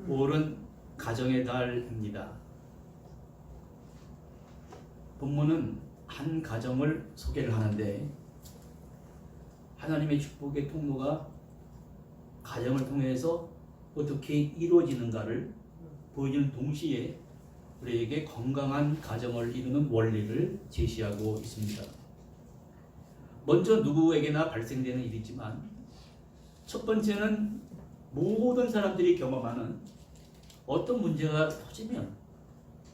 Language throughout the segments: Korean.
5월은 가정의 달입니다. 본문은 한 가정을 소개를 하는데 하나님의 축복의 통로가 가정을 통해서 어떻게 이루어지는가를 보여주는 동시에 우리에게 건강한 가정을 이루는 원리를 제시하고 있습니다. 먼저 누구에게나 발생되는 일이지만 첫 번째는 모든 사람들이 경험하는 어떤 문제가 터지면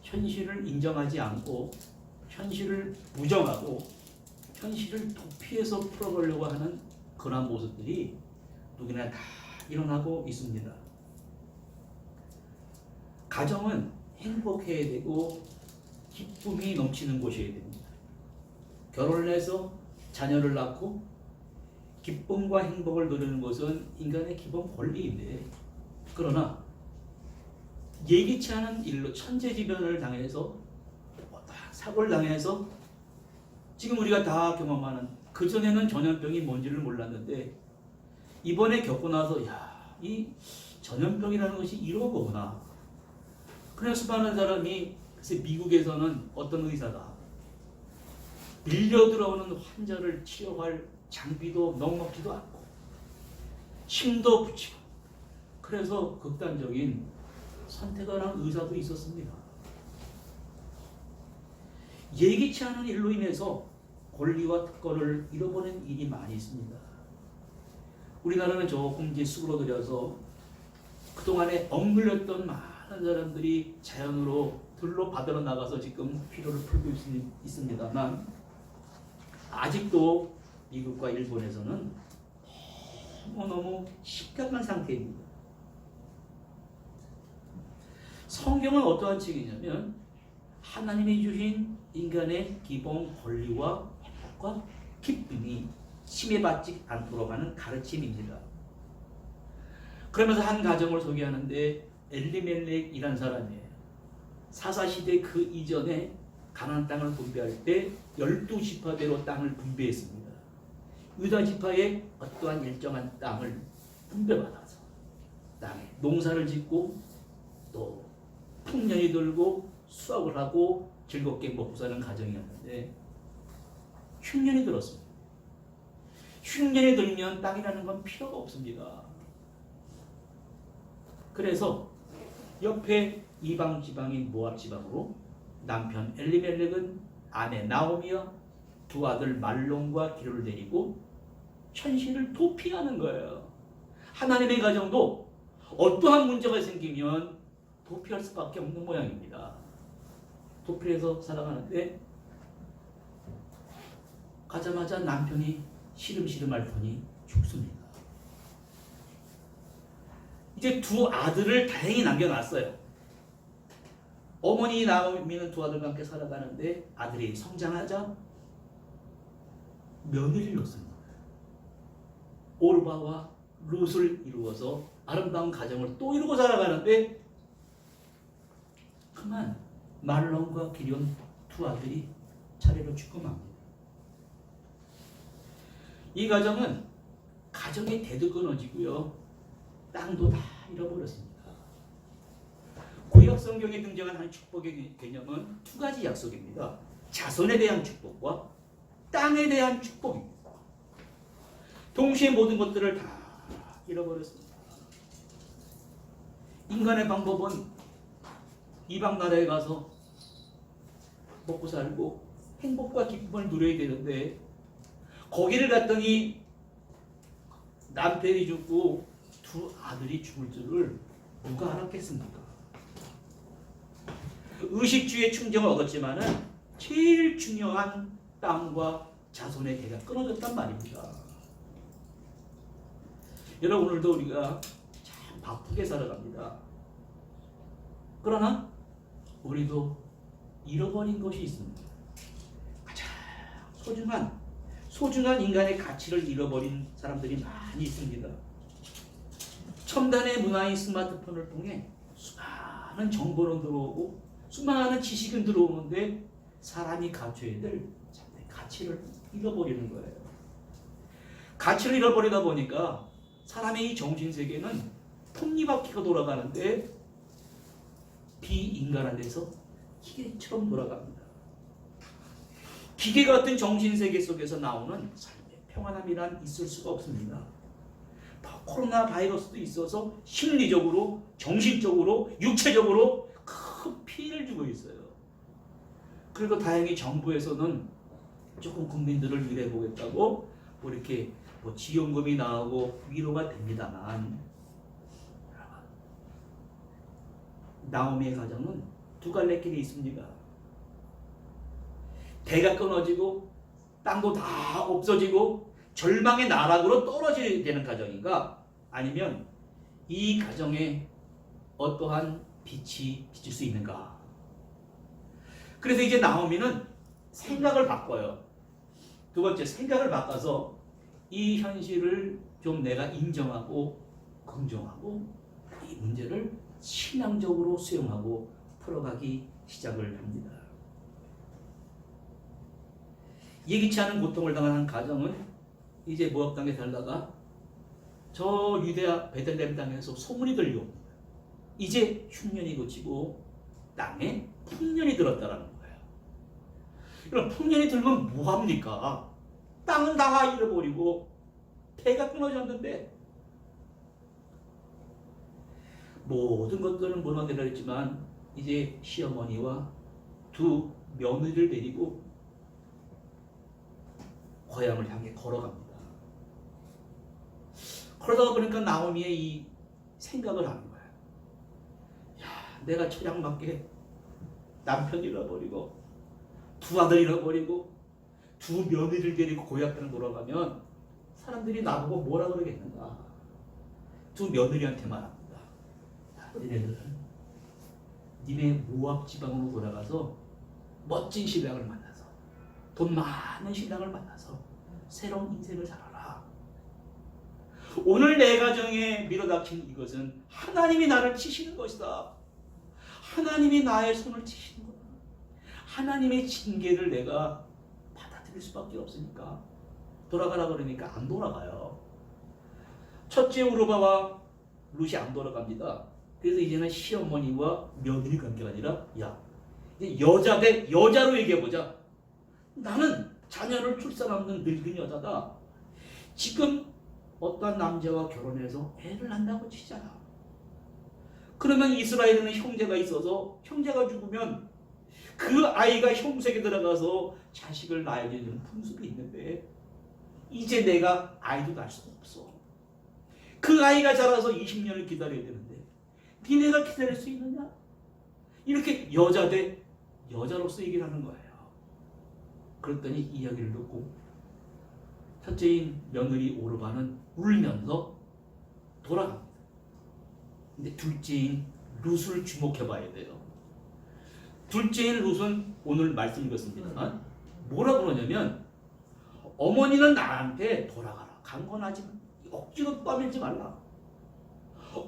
현실을 인정하지 않고 현실을 부정하고 현실을 도피해서 풀어보려고 하는 그런 모습들이 누구나 다 일어나고 있습니다. 가정은 행복해야 되고 기쁨이 넘치는 곳이어야 됩니다. 결혼을 해서 자녀를 낳고 기쁨과 행복을 누리는 것은 인간의 기본 권리인데, 그러나 예기치 않은 일로 천재지변을 당해서 사고를 당해서 지금 우리가 다 경험하는, 그전에는 전염병이 뭔지를 몰랐는데 이번에 겪고 나서 이 전염병이라는 것이 이런 거구나. 그래서 수많은 사람이, 그래서 미국에서는 어떤 의사가 밀려 들어오는 환자를 치료할 장비도 넉넉지도 않고 침도 붙이고, 그래서 극단적인 선택을 한 의사도 있었습니다. 예기치 않은 일로 인해서 권리와 특권을 잃어버린 일이 많이 있습니다. 우리나라는 조금 이제 수그러들여서 그동안에 억눌렸던 많은 사람들이 자연으로 들로 받으러 나가서 지금 피로를 풀고 있습니다만, 아직도 미국과 일본에서는 너무너무 심각한 상태입니다. 성경은 어떠한 책이냐면 하나님이 주신 인간의 기본 권리와 행복과 기쁨이 침해받지 않도록 하는 가르침입니다. 그러면서 한 가정을 소개하는데 엘리멜렉이라는 사람이에요. 사사시대 그 이전에 가나안 땅을 분배할 때 12지파대로 땅을 분배했습니다. 유다 지파에 어떠한 일정한 땅을 분배받아서 땅에 농사를 짓고 또 풍년이 들고 수확을 하고 즐겁게 먹고 사는 가정이었는데 흉년이 들었습니다. 흉년이 들면 땅이라는 건 필요가 없습니다. 그래서 옆에 이방 지방인 모압 지방으로 남편 엘리멜렉은 아내 나오미와 두 아들 말론과 기로를 데리고 현실을 도피하는 거예요. 하나님의 가정도 어떠한 문제가 생기면 도피할 수밖에 없는 모양입니다. 도피해서 살아가는데 가자마자 남편이 시름시름 앓더니 죽습니다. 이제 두 아들을 다행히 남겨놨어요. 어머니 나오미는 두 아들과 함께 살아가는데 아들이 성장하자 며느리를 얻습니다. 올바와 룻을 이루어서 아름다운 가정을 또 이루고 살아가는데 그만 말론과 기럨 두 아들이 차례로 죽음합니다. 이 가정은 가정의 대도 끊어지고요, 땅도 다 잃어버렸습니다. 구약 성경에 등장한 한 축복의 개념은 두 가지 약속입니다. 자손에 대한 축복과 땅에 대한 축복입니다. 동시에 모든 것들을 다 잃어버렸습니다. 인간의 방법은 이방 나라에 가서 먹고 살고 행복과 기쁨을 누려야 되는데 거기를 갔더니 남편이 죽고 두 아들이 죽을 줄을 누가 알았겠습니까? 의식주의 충정을 얻었지만은 제일 중요한 땅과 자손의 대가 끊어졌단 말입니다. 여러분, 오늘도 우리가 참 바쁘게 살아갑니다. 그러나 우리도 잃어버린 것이 있습니다. 가장 소중한 인간의 가치를 잃어버린 사람들이 많이 있습니다. 첨단의 문화인 스마트폰을 통해 수많은 정보는 들어오고 수많은 지식은 들어오는데 사람이 갖춰야 될 가치를 잃어버리는 거예요. 가치를 잃어버리다 보니까 사람의 이 정신세계는 톱니바퀴가 돌아가는데 비인간화돼서 기계처럼 돌아갑니다. 기계 같은 정신세계 속에서 나오는 삶의 평안함이란 있을 수가 없습니다. 코로나 바이러스도 있어서 심리적으로, 정신적으로, 육체적으로 큰 피해를 주고 있어요. 그래도 다행히 정부에서는 조금 국민들을 위로해 보겠다고 뭐 이렇게 뭐 지원금이 나오고 위로가 됩니다만, 나오미의 가정은 두 갈래 길이 있습니다. 대가 끊어지고 땅도 다 없어지고 절망의 나락으로 떨어지게 되는 가정인가, 아니면 이 가정에 어떠한 빛이 비칠 수 있는가. 그래서 이제 나오미는 생각을 바꿔요. 두 번째, 생각을 바꿔서 이 현실을 좀 내가 인정하고 긍정하고 이 문제를 신앙적으로 수용하고 풀어가기 시작을 합니다. 예기치 않은 고통을 당한 가정은 이제 모압 땅에 살다가 저 유대아 베들레헴 땅에서 소문이 들려옵니다. 이제 흉년이 그치고 땅에 풍년이 들었다라는 거예요. 그럼 풍년이 들면 뭐합니까? 땅은 다 잃어버리고 태가 끊어졌는데 모든 것들은 무너내렸지만 이제 시어머니와 두 며느리를 데리고 고향을 향해 걸어갑니다. 그러다가 보니까 나오미의 이 생각을 하는 거예요. 야, 내가 처량맞게 남편 잃어버리고 두 아들 잃어버리고 두 며느리를 데리고 고향을 돌아가면 사람들이 나보고 뭐라 그러겠는가. 두 며느리한테 말합니다. 너희들은 니네 모압 지방으로 돌아가서 멋진 신랑을 만나서 돈 많은 신랑을 만나서 새로운 인생을 살아라. 오늘 내 가정에 밀어닥친 이것은 하나님이 나를 치시는 것이다. 하나님이 나의 손을 치시는 거다. 하나님의 징계를 내가 받아들일 수밖에 없으니까 돌아가라 그러니까 안 돌아가요. 첫째 우르바와 룻이 안 돌아갑니다. 그래서 이제는 시어머니와 며느리 관계가 아니라 야, 이제 여자 대 여자로 얘기해보자. 나는 자녀를 출산 없는 늙은 여자다. 지금 어떤 남자와 결혼해서 애를 낳는다고 치자. 그러면 이스라엘에는 형제가 있어서 형제가 죽으면 그 아이가 형색에 들어가서 자식을 낳아야 되는 풍습이 있는데 이제 내가 아이도 낳을 수가 없어. 그 아이가 자라서 20년을 기다려야 되는데 니네가 기다릴 수 있느냐? 이렇게 여자 대 여자로서 얘기를 하는 거예요. 그랬더니 이야기를 듣고 첫째인 며느리 오르바는 울면서 돌아갑니다. 근데 둘째인 룻을 주목해 봐야 돼요. 둘째인 룻은 오늘 말씀 읽었습니다만 뭐라 그러냐면 어머니는 나한테 돌아가라. 강권하지 마. 억지로 떠밀지 말라.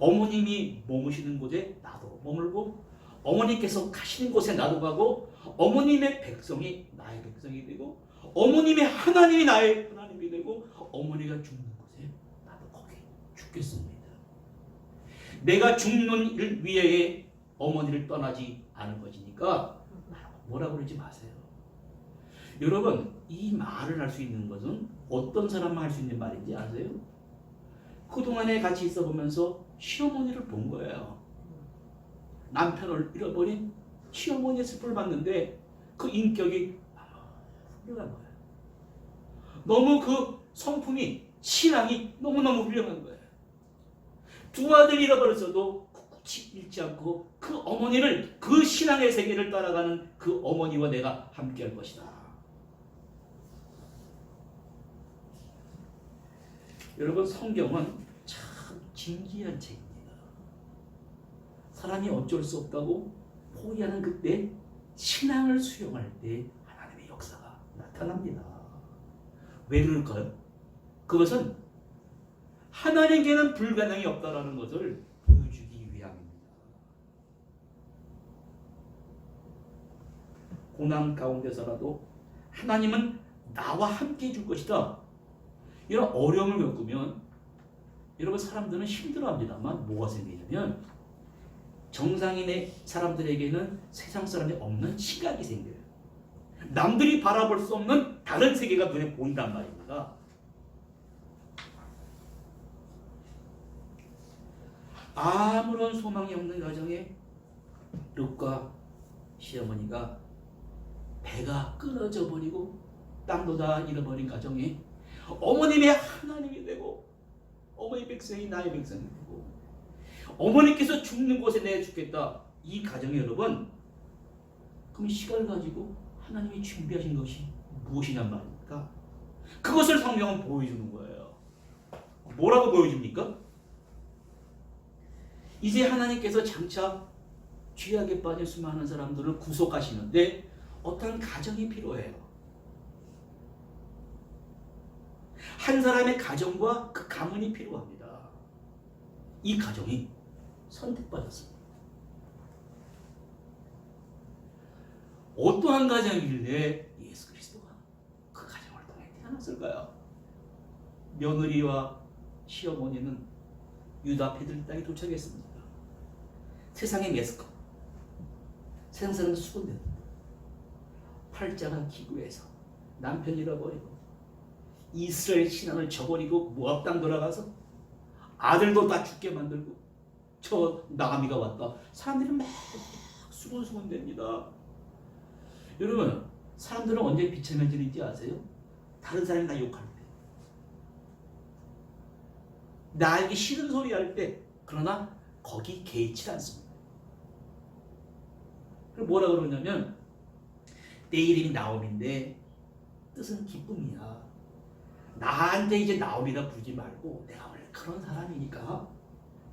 어머님이 머무시는 곳에 나도 머물고 어머니께서 가시는 곳에 나도 가고 어머님의 백성이 나의 백성이 되고 어머님의 하나님이 나의 하나님이 되고 어머니가 죽는 곳에 나도 거기 죽겠습니다. 내가 죽는 일 위에 어머니를 떠나지 않을 것이니까 뭐라 그러지 마세요. 여러분, 이 말을 할 수 있는 것은 어떤 사람만 할 수 있는 말인지 아세요? 그동안에 같이 있어 보면서 시어머니를 본 거예요. 남편을 잃어버린 시어머니의 슬픔을 봤는데 그 인격이 훌륭한 거예요. 너무 그 성품이, 신앙이 너무너무 훌륭한 거예요. 두 아들 잃어버렸어도 굳이 잃지 않고 그 어머니를, 그 신앙의 세계를 따라가는 그 어머니와 내가 함께 할 것이다. 여러분, 성경은 참 진기한 책입니다. 사람이 어쩔 수 없다고 포기하는 그때 신앙을 수용할 때 하나님의 역사가 나타납니다. 왜 그럴까요? 그것은 하나님께는 불가능이 없다라는 것을 보여주기 위함입니다. 고난 가운데서라도 하나님은 나와 함께 해줄 것이다. 이런 어려움을 겪으면 여러분, 사람들은 힘들어합니다만 뭐가 생기냐면 정상인의 사람들에게는 세상 사람이 없는 시각이 생겨요. 남들이 바라볼 수 없는 다른 세계가 눈에 보인단 말입니다. 아무런 소망이 없는 가정에 룻과 시어머니가 배가 끊어져 버리고 땅도 다 잃어버린 가정에 어머님의 하나님이 되고 어머니 백성이 나의 백성이 되고 어머니께서 죽는 곳에 내가 죽겠다. 이 가정에 여러분, 그럼 시간을 가지고 하나님이 준비하신 것이 무엇이냔 말입니까? 그것을 성경은 보여주는 거예요. 뭐라고 보여줍니까? 이제 하나님께서 장차 죄악에 빠진 수많은 사람들을 구속하시는데 어떤 가정이 필요해요. 한 사람의 가정과 그 가문이 필요합니다. 이 가정이 선택받았습니다. 어떠한 가정이길래 예수 그리스도가 그 가정을 통해 태어났을까요? 며느리와 시어머니는 유다 베들레 땅에 도착했습니다. 세상의 메스커, 세상 사람은 수군됐다. 팔자가 기구해서 남편 잃어버리고 이스라엘 신앙을 저버리고 모압 땅 돌아가서 아들도 다 죽게 만들고 저 나가미가 왔다. 사람들이 막 수군수군됩니다. 여러분, 사람들은 언제 비참해지는지 아세요? 다른 사람이 나 욕할 때, 나에게 싫은 소리 할 때. 그러나 거기 개의치 않습니다. 그럼 뭐라 그러냐면 내 이름이 나옴인데 뜻은 기쁨이야. 나한테 이제 나옴이라 부르지 말고 내가 원래 그런 사람이니까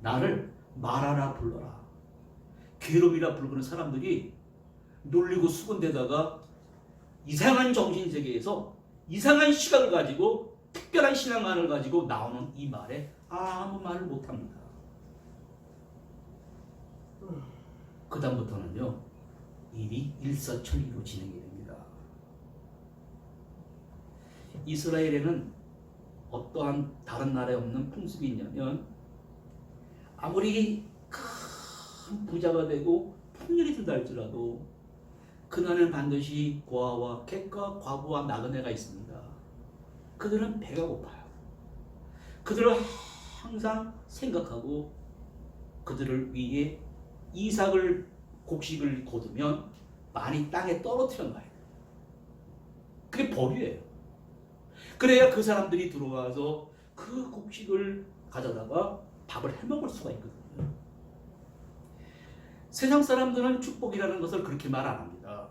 나를 말하라 불러라. 괴롭이라 부르는 사람들이 놀리고 수군대다가 이상한 정신세계에서 이상한 시각을 가지고 특별한 신앙관을 가지고 나오는 이 말에 아무 말을 못합니다. 그 다음부터는요, 일이 일사천리로 진행이 됩니다. 이스라엘에는 어떠한 다른 나라에 없는 풍습이 있냐면 아무리 큰 부자가 되고 풍년이 든다 할지라도 그날은 반드시 고아와 객과 과부와 나그네가 있습니다. 그들은 배가 고파요. 그들을 항상 생각하고 그들을 위해 이삭을 곡식을 거두면 많이 땅에 떨어뜨려 놔야 돼요. 그게 법이에요. 그래야 그 사람들이 들어와서 그 곡식을 가져다가 밥을 해먹을 수가 있거든요. 세상 사람들은 축복이라는 것을 그렇게 말 안 합니다.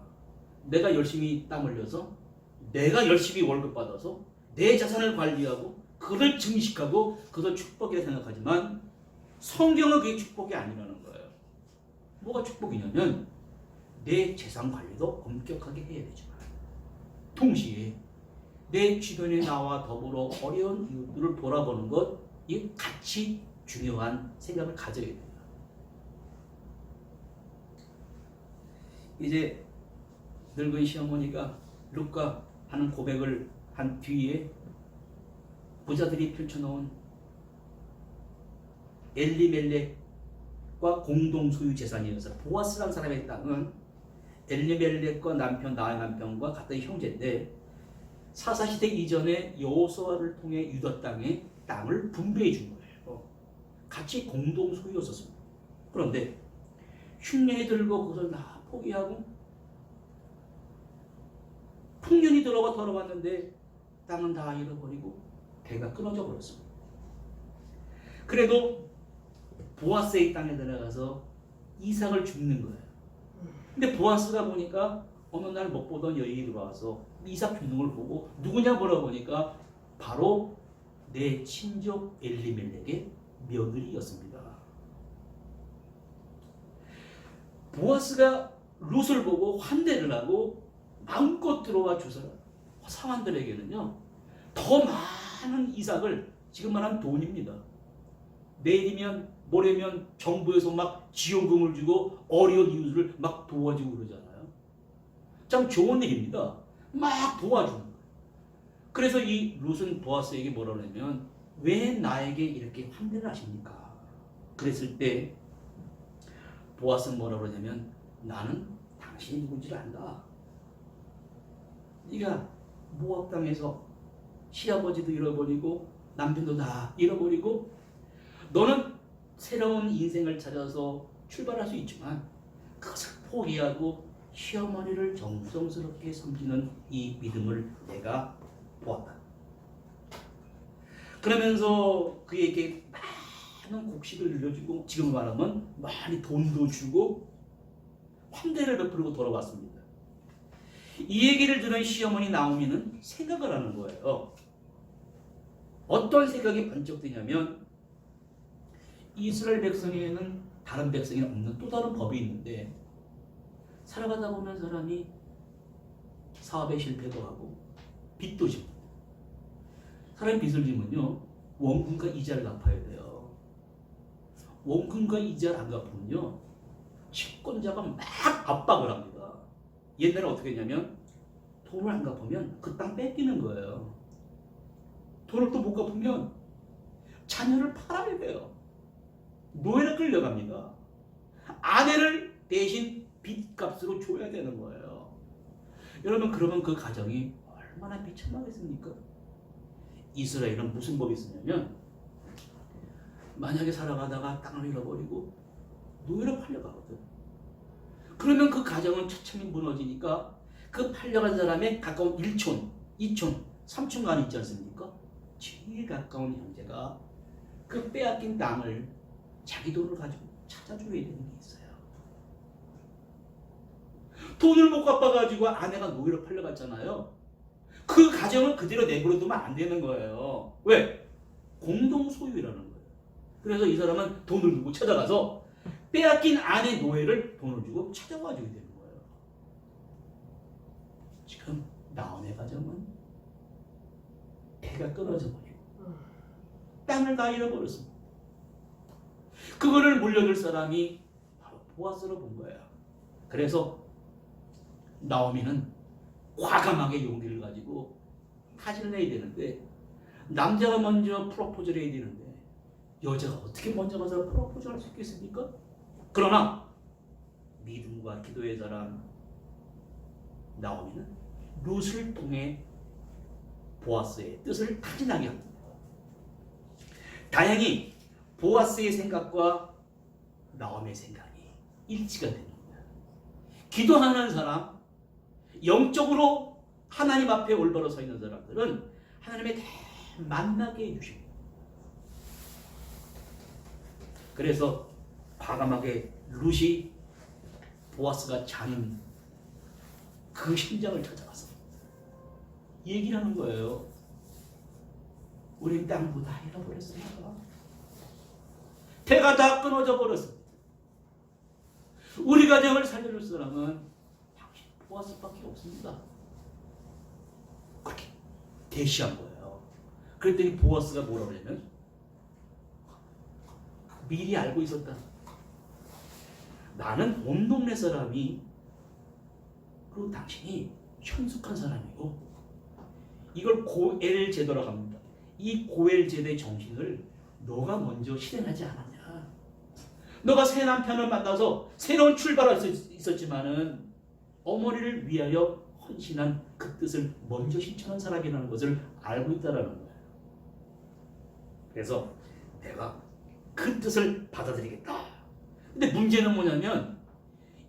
내가 열심히 땀 흘려서 내가 열심히 월급 받아서 내 자산을 관리하고 그걸 증식하고 그걸 축복이라 생각하지만 성경은 그게 축복이 아니라는 거예요. 뭐가 축복이냐면 내 재산 관리도 엄격하게 해야 되지만 동시에 내 주변에 나와 더불어 어려운 이웃들을 돌아보는 것, 이 같이 중요한 생각을 가져야 돼요. 이제 늙은 시어머니가 룻과 하는 고백을 한 뒤에 부자들이 펼쳐놓은 엘리멜렉과 공동 소유 재산이어서 보아스라는 사람의 땅은 엘리멜렉과 남편 나의 남편과 같은 형제인데 사사시대 이전에 여호수아를 통해 유다 땅에 땅을 분배해 준 거예요. 같이 공동 소유였었습니다. 그런데 흉년이 들고 그것을 다 포기하고 풍년이 들어와 돌아왔는데 땅은 다 잃어버리고 배가 끊어져 버렸습니다. 그래도 보아스의 땅에 들어가서 이삭을 줍는 거예요. 근데 보아스가 보니까 어느 날 못 보던 여인이 들어와서 이삭 줍는 걸 보고 누구냐 물어보니까 바로 내 친족 엘리멜렉의 며느리였습니다. 보아스가 룻을 보고 환대를 하고 마음껏 들어와 주서 사환들에게는요 더 많은 이삭을, 지금 말하는 돈입니다. 내일이면 모레면 정부에서 막 지원금을 주고 어려운 이웃을 막 도와주고 그러잖아요. 참 좋은 일입니다. 막 도와주는 거예요. 그래서 이 룻은 보아스에게 뭐라 그러냐면 왜 나에게 이렇게 환대를 하십니까? 그랬을 때 보아스는 뭐라 그러냐면 나는 당신이 누군지를 안다. 네가 모압 땅에서 시아버지도 잃어버리고 남편도 다 잃어버리고 너는 새로운 인생을 찾아서 출발할 수 있지만 그것을 포기하고 시어머니를 정성스럽게 섬기는 이 믿음을 내가 보았다. 그러면서 그에게 많은 곡식을 늘려주고 지금 말하면 많이 돈도 주고 환대를 베풀고 돌아왔습니다. 이 얘기를 들은 시어머니 나오미는 생각을 하는 거예요. 어떤 생각이 번쩍 드냐면 이스라엘 백성에는 다른 백성이 없는 또 다른 법이 있는데 살아가다 보면 사람이 사업에 실패도 하고 빚도 지고 사람이 빚을 지면요 원금과 이자를 갚아야 돼요. 원금과 이자를 안 갚으면요 채권자가 막 압박을 합니다. 옛날에 어떻게 했냐면 돈을 안 갚으면 그 땅 뺏기는 거예요. 돈을 또 못 갚으면 자녀를 팔아야 돼요. 노예를 끌려갑니다. 아내를 대신 빚값으로 줘야 되는 거예요. 여러분 그러면 그 가정이 얼마나 비참하겠습니까? 이스라엘은 무슨 법이 있었냐면 만약에 살아가다가 땅을 잃어버리고 노예로 팔려가거든. 그러면 그 가정은 처참히 무너지니까 그 팔려간 사람의 가까운 1촌, 2촌, 3촌간이 있지 않습니까? 제일 가까운 형제가 그 빼앗긴 땅을 자기 돈을 가지고 찾아줘야 되는 게 있어요. 돈을 못 갚아가지고 아내가 노예로 팔려갔잖아요. 그 가정을 그대로 내버려두면 안 되는 거예요. 왜? 공동 소유라는 거예요. 그래서 이 사람은 돈을 주고 찾아가서 빼앗긴 아내 노예를 돈을 주고 찾아와줘야 되는 거예요. 지금 나오미의 가정은 배가 끊어져 버리고 땅을 다 잃어버렸습니다. 그거를 물려줄 사람이 바로 보아스로 본 거예요. 그래서 나오미는 과감하게 용기를 가지고 타진을 해야 되는데 남자가 먼저 프로포즈를 해야 되는데 여자가 어떻게 먼저 가서 프로포즈를 할 수 있겠습니까? 그러나 믿음과 기도의 사람 나오미는 룻을 통해 보아스의 뜻을 타진하게 합니다. 다행히 보아스의 생각과 나오미의 생각이 일치가 됩니다. 기도하는 사람, 영적으로 하나님 앞에 올바로 서 있는 사람들은 하나님의 만나게 해주십니다. 그래서 과감하게 룻이 보아스가 자는 그 심장을 찾아가서 얘기를 하는 거예요. 우린 땅도 다 잃어버렸습니다. 배가 다 끊어져 버렸습니다. 우리 가정을 살려줄 사람은 당신 보아스밖에 없습니다. 그렇게 대시한 거예요. 그랬더니 보아스가 뭐라고 그러냐면 미리 알고 있었다. 나는 온 동네 사람이 그리고 당신이 현숙한 사람이고 이걸 고엘 제도라고 합니다. 이 고엘 제도의 정신을 너가 먼저 실행하지 않았냐. 너가 새 남편을 만나서 새로운 출발할 수 있었지만은 어머니를 위하여 헌신한 그 뜻을 먼저 실천한 사람이라는 것을 알고 있다라는 거예요. 그래서 내가 그 뜻을 받아들이겠다. 근데 문제는 뭐냐면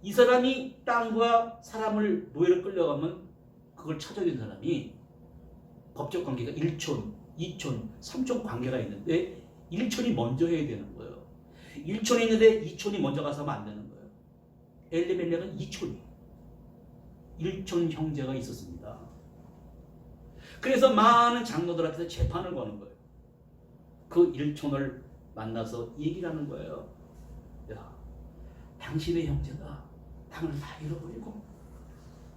이 사람이 땅과 사람을 노예로 끌려가면 그걸 찾아야 되는 사람이 법적 관계가 1촌, 2촌, 3촌 관계가 있는데 1촌이 먼저 해야 되는 거예요. 1촌이 있는데 2촌이 먼저 가서 하면 안 되는 거예요. 엘리멜렉은 2촌이 1촌 형제가 있었습니다. 그래서 많은 장로들 앞에서 재판을 거는 거예요. 그 1촌을 만나서 얘기를 하는 거예요. 야, 당신의 형제가 땅을 다 잃어버리고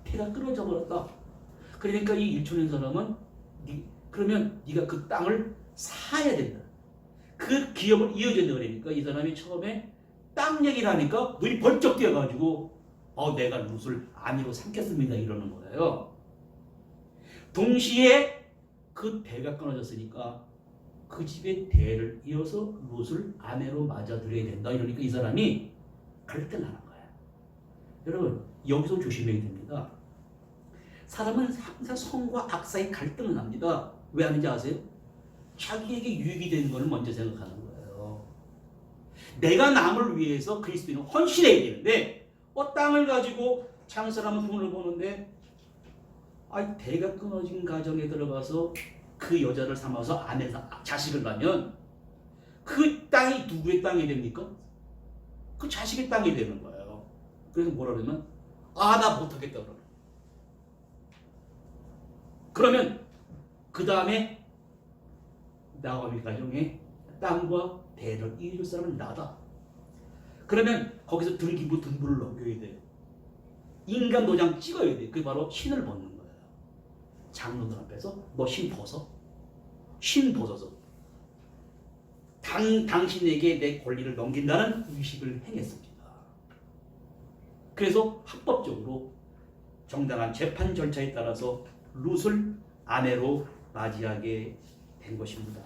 배가 끊어져 버렸다. 그러니까 이 1촌인 사람은 그러면 네가 그 땅을 사야 된다. 그 기업을 이어준다 그러니까 이 사람이 처음에 땅 얘기를 하니까 눈이 번쩍 뛰어가지고 내가 룻을 아내로 삼겠습니다 이러는 거예요. 동시에 그 배가 끊어졌으니까 그 집의 대를 이어서 룻을 아내로 맞아들여야 된다 이러니까 이 사람이 갈등하는 거예요. 여러분 여기서 조심해야 됩니다. 사람은 항상 선과 악 사이 갈등을 합니다. 왜 하는지 아세요? 자기에게 유익이 되는 것을 먼저 생각하는 거예요. 내가 남을 위해서 그리스도인은 헌신해야 되는데 땅을 가지고 장사하면 돈을 버는데 대가 끊어진 가정에 들어가서 그 여자를 삼아서 아내사 자식을 낳으면 그 땅이 누구의 땅이 됩니까? 그 자식의 땅이 되는 거예요. 그래서 뭐라 그러면 나 못하겠다 그러면 그 다음에 나오미 가정에 땅과 대를 이길 사람은 나다. 그러면 거기서 등부를 넘겨야 돼. 인간 도장 찍어야 돼. 그게 바로 신을 벗는 거예요. 장로들 앞에서 너 신 벗어. 신 벗어서 당신에게 내 권리를 넘긴다는 의식을 행했습니다. 그래서 합법적으로 정당한 재판 절차에 따라서 룻을 아내로 맞이하게 된 것입니다.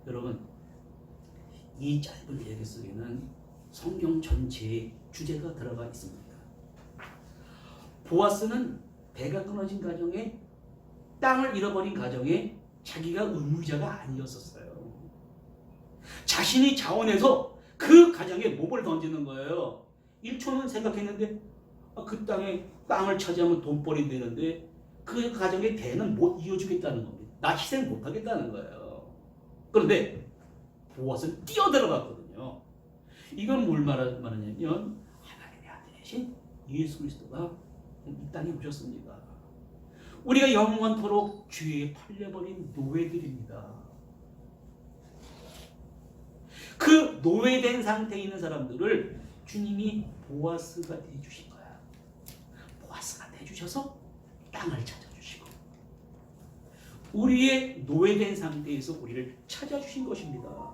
여러분, 이 짧은 얘기 속에는 성경 전체의 주제가 들어가 있습니다. 보아스는 배가 끊어진 가정에 땅을 잃어버린 가정에 자기가 의무자가 아니었었어요. 자신이 자원해서 그 가정에 몸을 던지는 거예요. 1초는 생각했는데 그 땅을 차지하면 돈벌이 되는데 그 가정의 대는 못 이어주겠다는 겁니다. 나 희생 못하겠다는 거예요. 그런데 보아스는 뛰어들어갔거든요. 이건 뭘 말하냐면 하나님의 아들 대신 예수 그리스도가 이 땅에 오셨습니다. 우리가 영원토록 죄에 팔려버린 노예들입니다. 그 노예된 상태에 있는 사람들을 주님이 보아스가 돼주신 거야. 보아스가 돼주셔서 땅을 찾아주시고 우리의 노예된 상태에서 우리를 찾아주신 것입니다.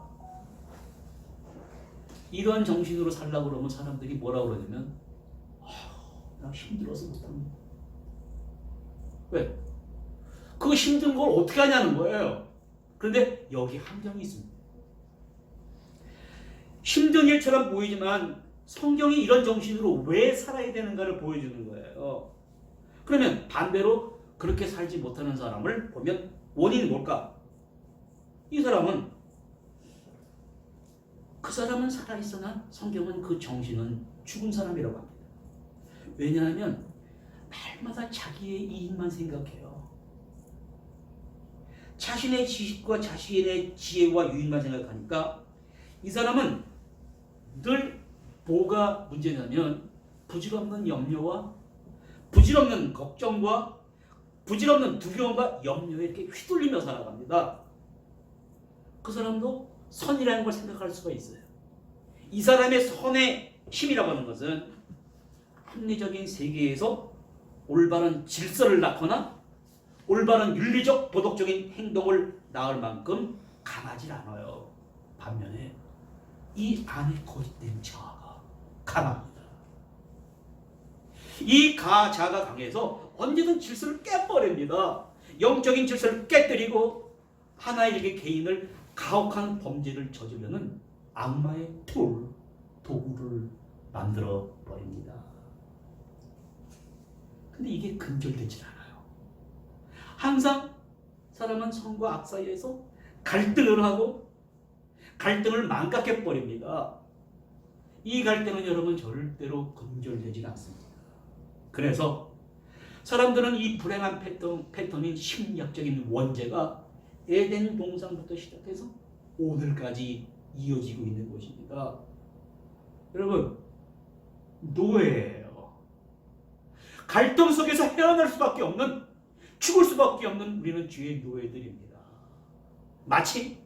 이런 정신으로 살라고 그러면 사람들이 뭐라고 그러냐면 나 힘들어서 못합니다. 왜? 그 힘든 걸 어떻게 하냐는 거예요. 그런데 여기 함정이 있습니다. 힘든 일처럼 보이지만 성경이 이런 정신으로 왜 살아야 되는가를 보여주는 거예요. 그러면 반대로 그렇게 살지 못하는 사람을 보면 원인이 뭘까? 이 사람은 살아있으나 성경은 그 정신은 죽은 사람이라고 합니다. 왜냐하면 날마다 자기의 이익만 생각해요. 자신의 지식과 자신의 지혜와 유익만 생각하니까 이 사람은 늘 뭐가 문제냐면 부질없는 염려와 부질없는 걱정과 부질없는 두려움과 염려에 이렇게 휘둘리며 살아갑니다. 그 사람도 선이라는 걸 생각할 수가 있어요. 이 사람의 선의 힘이라고 하는 것은 합리적인 세계에서 올바른 질서를 낳거나 올바른 윤리적 도덕적인 행동을 낳을 만큼 강하지 않아요. 반면에 이 안에 거짓된 자아가 강합니다. 이 자아가 강해서 언제든 질서를 깨버립니다. 영적인 질서를 깨뜨리고 하나의 일개 개인을 가혹한 범죄를 저지르는 악마의 도구를 만들어 버립니다. 근데 이게 근절되질 않아요. 항상 사람은 선과 악 사이에서 갈등을 하고 갈등을 망각해 버립니다. 이 갈등은 여러분 절대로 근절되지 않습니다. 그래서 사람들은 이 불행한 패턴인 심리학적인 원죄가 에덴 동산부터 시작해서 오늘까지 이어지고 있는 것입니다. 여러분, 노예예요. 갈등 속에서 헤어날 수밖에 없는, 죽을 수밖에 없는 우리는 죄의 노예들입니다. 마치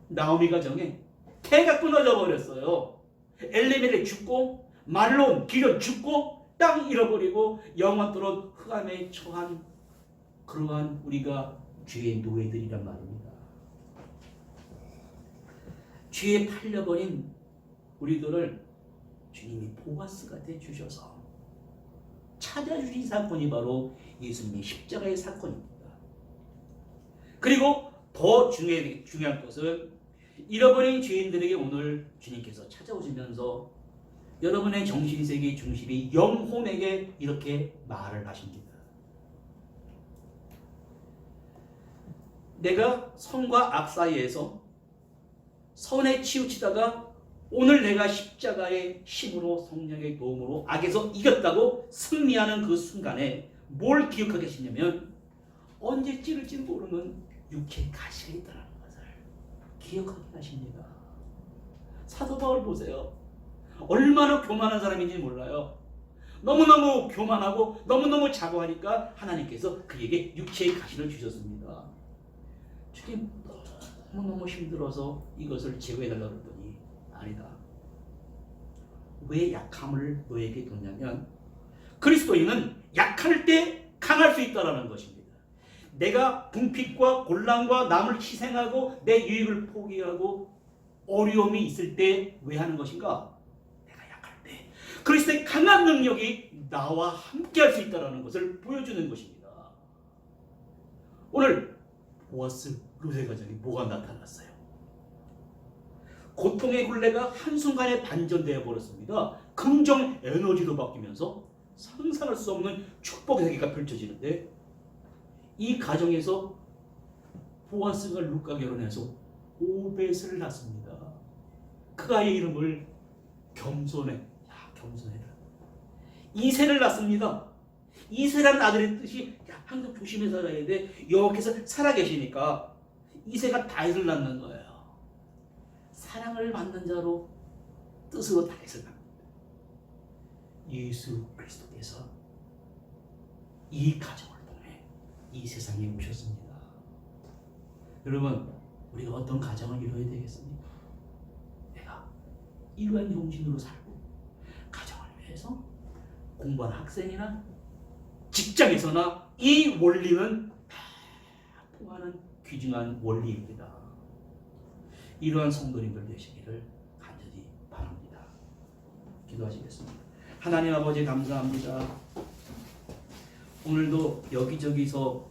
나오미 가정에 태가 끊어져 버렸어요. 엘리멜렉 죽고 말론 기련 죽고 땅 잃어버리고 영원토록 흑암에 처한 그러한 우리가 죄의 노예들이란 말입니다. 죄에 팔려버린 우리들을 주님이 보아스가 되주셔서 찾아주신 사건이 바로 예수님의 십자가의 사건입니다. 그리고 더 중요한 것은 잃어버린 죄인들에게 오늘 주님께서 찾아오시면서 여러분의 정신세계 중심이 영혼에게 이렇게 말을 하십니다. 내가 선과 악 사이에서 선에 치우치다가 오늘 내가 십자가의 힘으로 성령의 도움으로 악에서 이겼다고 승리하는 그 순간에 뭘 기억하게 하시냐면 언제 찌를지 모르는 육체의 가시가 있다는 것을 기억하게 하십니다. 사도 바울 보세요. 얼마나 교만한 사람인지 몰라요. 너무너무 교만하고 너무너무 자고하니까 하나님께서 그에게 육체의 가시를 주셨습니다. 주님 너무너무 힘들어서 이것을 제거해달라고 했더니 아니다. 왜 약함을 너에게 뒀냐면 그리스도인은 약할 때 강할 수 있다는 것입니다. 내가 궁핍과 곤란과 남을 희생하고 내 유익을 포기하고 어려움이 있을 때 왜 하는 것인가? 내가 약할 때 그리스도의 강한 능력이 나와 함께 할 수 있다는 것을 보여주는 것입니다. 오늘 보아스 루세 가정이 뭐가 나타났어요? 고통의 굴레가 한순간에 반전되어 버렸습니다. 긍정 에너지로 바뀌면서 상상할 수 없는 축복의 세계가 펼쳐지는데 이 가정에서 보아스가 룻과 결혼해서 오벳을 낳습니다. 그 아이의 이름을 겸손해, 겸손해라. 이세를 낳습니다. 이세라는 아들의 뜻이 항상 조심해 살아야 돼. 여호와께서 살아계시니까 이세가 다윗을 낳는 거예요. 사랑을 받는 자로 뜻으로 다윗을 낳습니다. 예수 그리스도께서 이 가정을 통해 이 세상에 오셨습니다. 여러분, 우리가 어떤 가정을 이루어야 되겠습니까? 내가 이러한 정신으로 살고 가정을 위해서 공부하는 학생이나 직장에서나 이 원리는 다 통하는 귀중한 원리입니다. 이러한 성도님들 되시기를 간절히 바랍니다. 기도하시겠습니다. 하나님 아버지 감사합니다. 오늘도 여기저기서